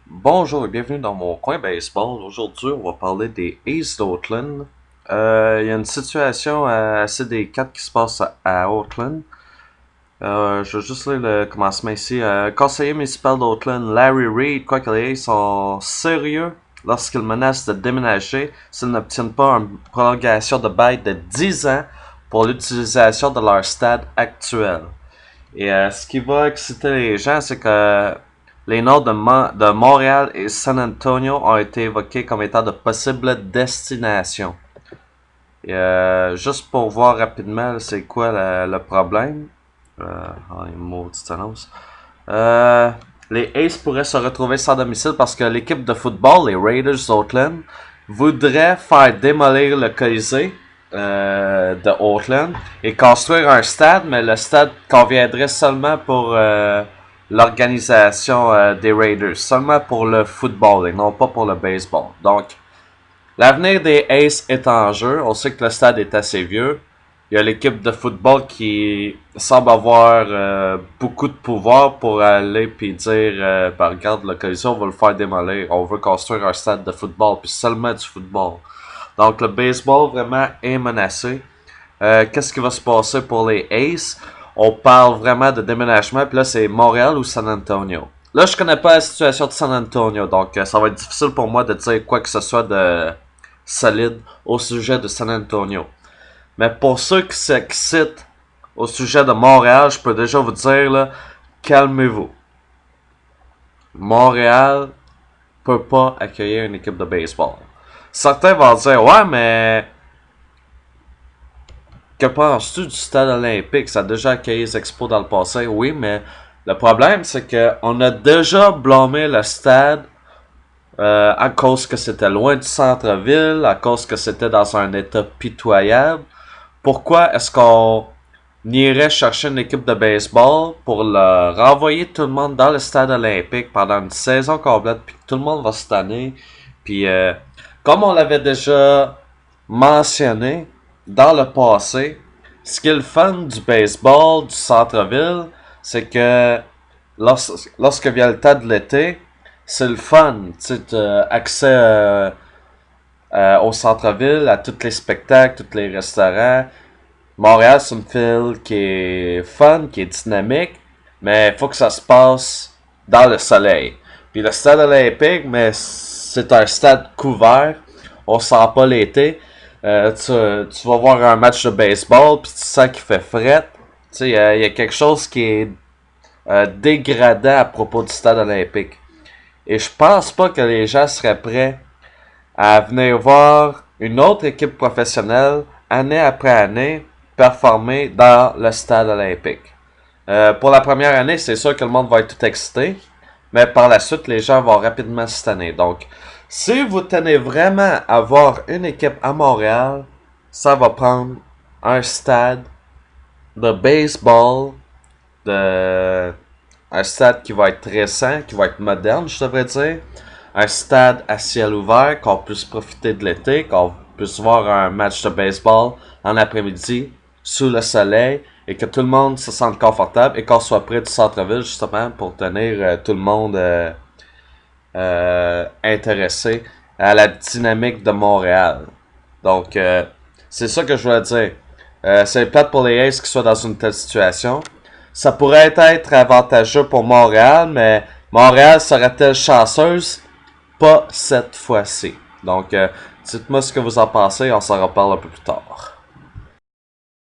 Bonjour et bienvenue dans mon coin baseball. Aujourd'hui, on va parler des Aces d'Oakland. Il y a une situation assez délicate qui se passe à Oakland. Je vais juste lire le commencement ici. Conseiller municipal d'Oakland, Larry Reid, croit que les Aces sont sérieux lorsqu'ils menacent de déménager s'ils n'obtiennent pas une prolongation de bail de 10 ans pour l'utilisation de leur stade actuel. Et ce qui va exciter les gens, c'est que les noms de Montréal et San Antonio ont été évoqués comme étant de possibles destinations. Et juste pour voir rapidement c'est quoi le problème. Une maudite annonce. Euh, les Aces pourraient se retrouver sans domicile parce que l'équipe de football, les Raiders d'Oakland, voudrait faire démolir le Colisée de Oakland et construire un stade, mais le stade conviendrait seulement pour l'organisation des Raiders, seulement pour le football et non pas pour le baseball. Donc, l'avenir des Aces est en jeu. On sait que le stade est assez vieux. Il y a l'équipe de football qui semble avoir beaucoup de pouvoir pour aller puis dire ben, regarde, la coalition, on va le faire démolir. On veut construire un stade de football, puis seulement du football. Donc le baseball vraiment est menacé. Qu'est-ce qui va se passer pour les Aces? On parle vraiment de déménagement, puis là c'est Montréal ou San Antonio. Là je connais pas la situation de San Antonio, donc ça va être difficile pour moi de dire quoi que ce soit de solide au sujet de San Antonio. Mais pour ceux qui s'excitent au sujet de Montréal, je peux déjà vous dire, là, calmez-vous. Montréal peut pas accueillir une équipe de baseball. Certains vont dire, ouais, mais que penses-tu du stade olympique? Ça a déjà accueilli les expos dans le passé. Oui, mais le problème, c'est que on a déjà blâmé le stade à cause que c'était loin du centre-ville, à cause que c'était dans un état pitoyable. Pourquoi est-ce qu'on irait chercher une équipe de baseball pour le renvoyer tout le monde dans le stade olympique pendant une saison complète, puis tout le monde va se tanner. Puis, comme on l'avait déjà mentionné dans le passé, ce qui est le fun du baseball, du centre-ville, c'est que lorsque vient le temps de l'été, c'est le fun. Tu sais, accès au centre-ville, à tous les spectacles, tous les restaurants. Montréal, c'est une ville qui est fun, qui est dynamique, mais il faut que ça se passe dans le soleil. Puis le stade olympique, mais c'est un stade couvert. On sent pas l'été. Tu vas voir un match de baseball, puis tu sens qu'il fait fret. Tu sais, il y a quelque chose qui est dégradant à propos du stade olympique. Et je pense pas que les gens seraient prêts à venir voir une autre équipe professionnelle, année après année, performer dans le stade olympique. Pour la première année, c'est sûr que le monde va être tout excité, mais par la suite, les gens vont rapidement se tanner. Donc, si vous tenez vraiment à voir une équipe à Montréal, ça va prendre un stade de baseball, de un stade qui va être récent, qui va être moderne, je devrais dire. Un stade à ciel ouvert, qu'on puisse profiter de l'été, qu'on puisse voir un match de baseball en après-midi, sous le soleil, et que tout le monde se sente confortable et qu'on soit près du centre-ville, justement, pour tenir tout le monde intéressé à la dynamique de Montréal. Donc, c'est ça que je voulais dire. C'est plate pour les Aces qui soient dans une telle situation. Ça pourrait être avantageux pour Montréal, mais Montréal serait-elle chanceuse? Pas cette fois-ci. Donc, dites-moi ce que vous en pensez, on s'en reparle un peu plus tard.